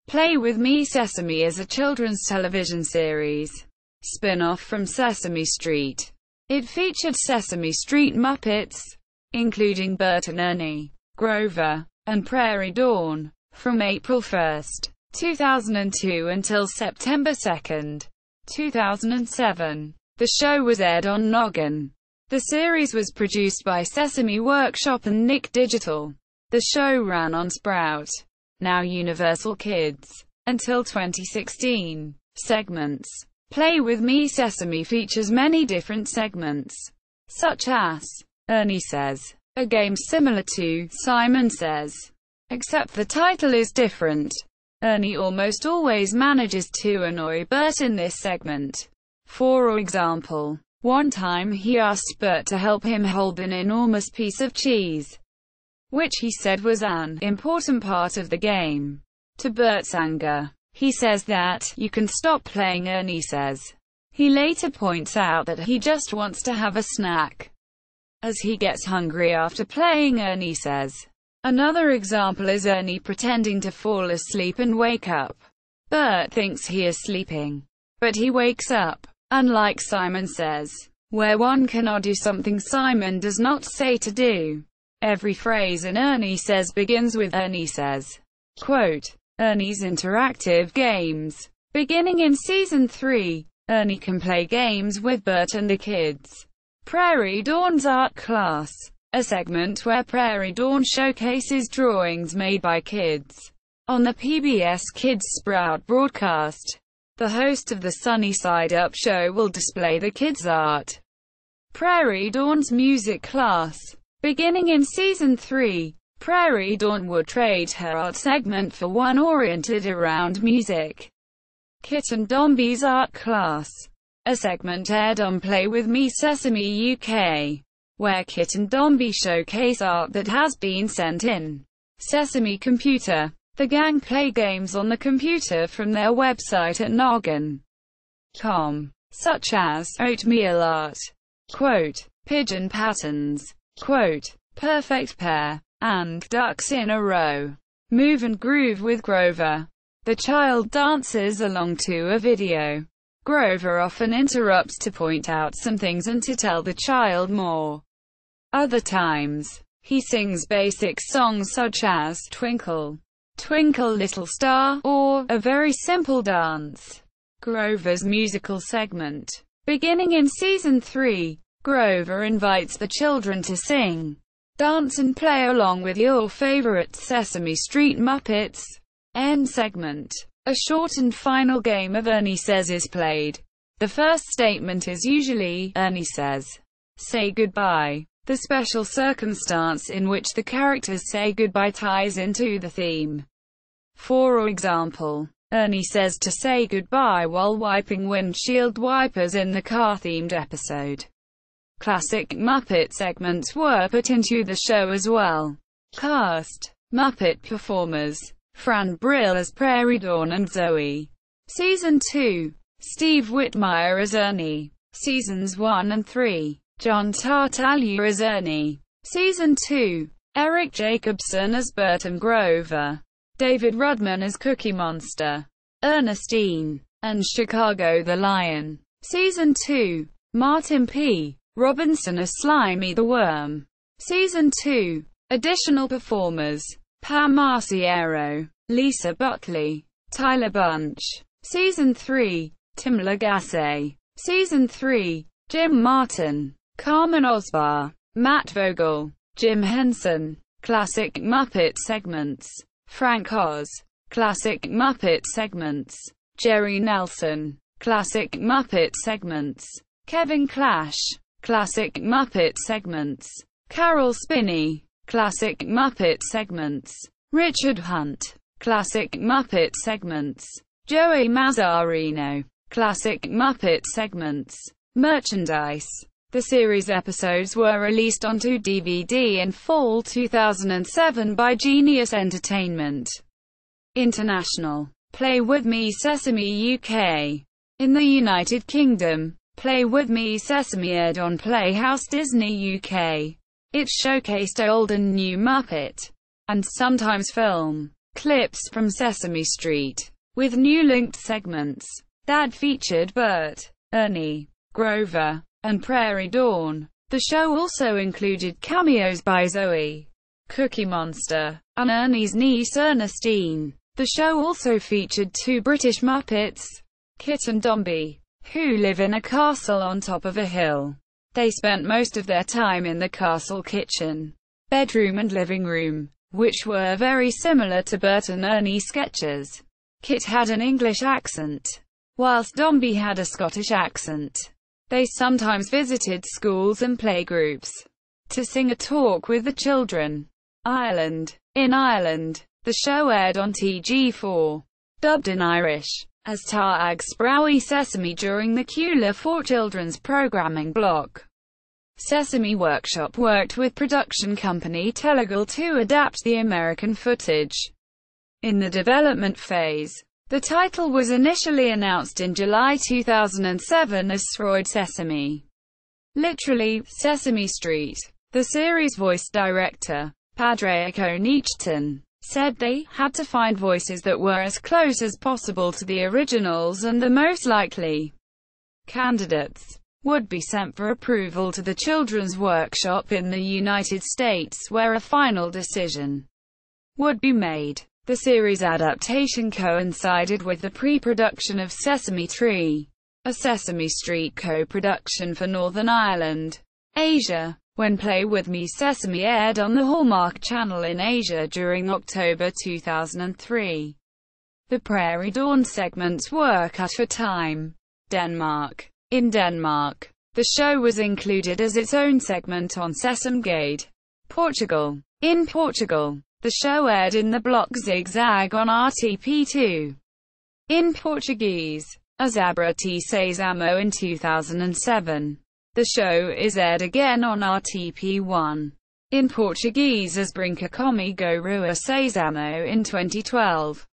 Play with Me Sesame is a children's television series, spin-off from Sesame Street. It featured Sesame Street Muppets, including Bert and Ernie, Grover, and Prairie Dawn, from April 1, 2002 until September 2, 2007. The show was aired on Noggin. The series was produced by Sesame Workshop and Nick Digital. The show ran on Sprout, now Universal Kids, until 2016. Segments. Play with Me Sesame features many different segments, such as Ernie Says, a game similar to Simon Says, except the title is different. Ernie almost always manages to annoy Bert in this segment. For example, one time he asked Bert to help him hold an enormous piece of cheese, which he said was an important part of the game. To Bert's anger, he says that, "You can stop playing," Ernie says. He later points out that he just wants to have a snack, as he gets hungry after playing, Ernie says. Another example is Ernie pretending to fall asleep and wake up. Bert thinks he is sleeping, but he wakes up. Unlike Simon Says, where one cannot do something Simon does not say to do. Every phrase in Ernie Says begins with Ernie Says. Quote, Ernie's interactive games. Beginning in Season 3, Ernie can play games with Bert and the kids. Prairie Dawn's Art Class, a segment where Prairie Dawn showcases drawings made by kids. On the PBS Kids Sprout broadcast, the host of the Sunny Side Up show will display the kids' art. Prairie Dawn's Music Class. Beginning in Season 3, Prairie Dawn would trade her art segment for one oriented around music. Kit and Domby's Art Class, a segment aired on Play with Me Sesame UK, where Kit and Domby showcase art that has been sent in. Sesame Computer. The gang play games on the computer from their website at Noggin.com, such as oatmeal art, quote, pigeon patterns, quote, perfect pair, and ducks in a row. Move and groove with Grover. The child dances along to a video. Grover often interrupts to point out some things and to tell the child more. Other times, he sings basic songs such as Twinkle, Twinkle Little Star, or a very simple dance. Grover's musical segment. Beginning in Season 3, Grover invites the children to sing, dance and play along with your favorite Sesame Street Muppets. End segment. A shortened final game of Ernie Says is played. The first statement is usually, Ernie says, say goodbye. The special circumstance in which the characters say goodbye ties into the theme. For example, Ernie says to say goodbye while wiping windshield wipers in the car-themed episode. Classic Muppet segments were put into the show as well. Cast. Muppet performers. Fran Brill as Prairie Dawn and Zoe. Season 2. Steve Whitmire as Ernie. Seasons 1 and 3. John Tartaglia as Ernie. Season 2. Eric Jacobson as Bert and Grover. David Rudman as Cookie Monster, Ernestine, and Chicago the Lion. Season 2. Martin P. Robinson as Slimy the Worm. Season 2. Additional performers. Pam Marciero, Lisa Buckley, Tyler Bunch. Season 3. Tim Lagasse. Season 3. Jim Martin, Carmen Osbar, Matt Vogel, Jim Henson. Classic Muppet segments. Frank Oz. Classic Muppet segments. Jerry Nelson. Classic Muppet segments. Kevin Clash. Classic Muppet segments. Carol Spinney. Classic Muppet segments. Richard Hunt. Classic Muppet segments. Joey Mazzarino. Classic Muppet segments. Merchandise. The series episodes were released onto DVD in fall 2007 by Genius Entertainment International. Play with Me Sesame UK. In the United Kingdom, Play with Me Sesame aired on Playhouse Disney UK. It showcased old and new Muppet, and sometimes film, clips from Sesame Street, with new linked segments that featured Bert, Ernie, Grover, and Prairie Dawn. The show also included cameos by Zoe, Cookie Monster, and Ernie's niece Ernestine. The show also featured two British Muppets, Kit and Dombey, who live in a castle on top of a hill. They spent most of their time in the castle kitchen, bedroom and living room, which were very similar to Bert and Ernie sketches. Kit had an English accent, whilst Dombey had a Scottish accent. They sometimes visited schools and playgroups to sing or talk with the children. Ireland. In Ireland, the show aired on TG4, dubbed in Irish, as Tá Ag Spráidí Sesame during the Cúla for Children's programming block. Sesame Workshop worked with production company Telegal to adapt the American footage. In the development phase, the title was initially announced in July 2007 as Sroid Sesame, literally, Sesame Street. The series' voice director, Padraig O'Neachton, said they had to find voices that were as close as possible to the originals, and the most likely candidates would be sent for approval to the Children's Workshop in the United States, where a final decision would be made. The series adaptation coincided with the pre-production of Sesame Tree, a Sesame Street co-production for Northern Ireland, Asia, when Play With Me Sesame aired on the Hallmark Channel in Asia during October 2003. The Prairie Dawn segments were cut for time. Denmark. In Denmark, the show was included as its own segment on Sesame Gate. Portugal. In Portugal, the show aired in the block Zig-Zag on RTP2. In Portuguese, as Abra Te Sésamo in 2007. The show is aired again on RTP1. In Portuguese as Brinca Comigo Rua Sésamo in 2012.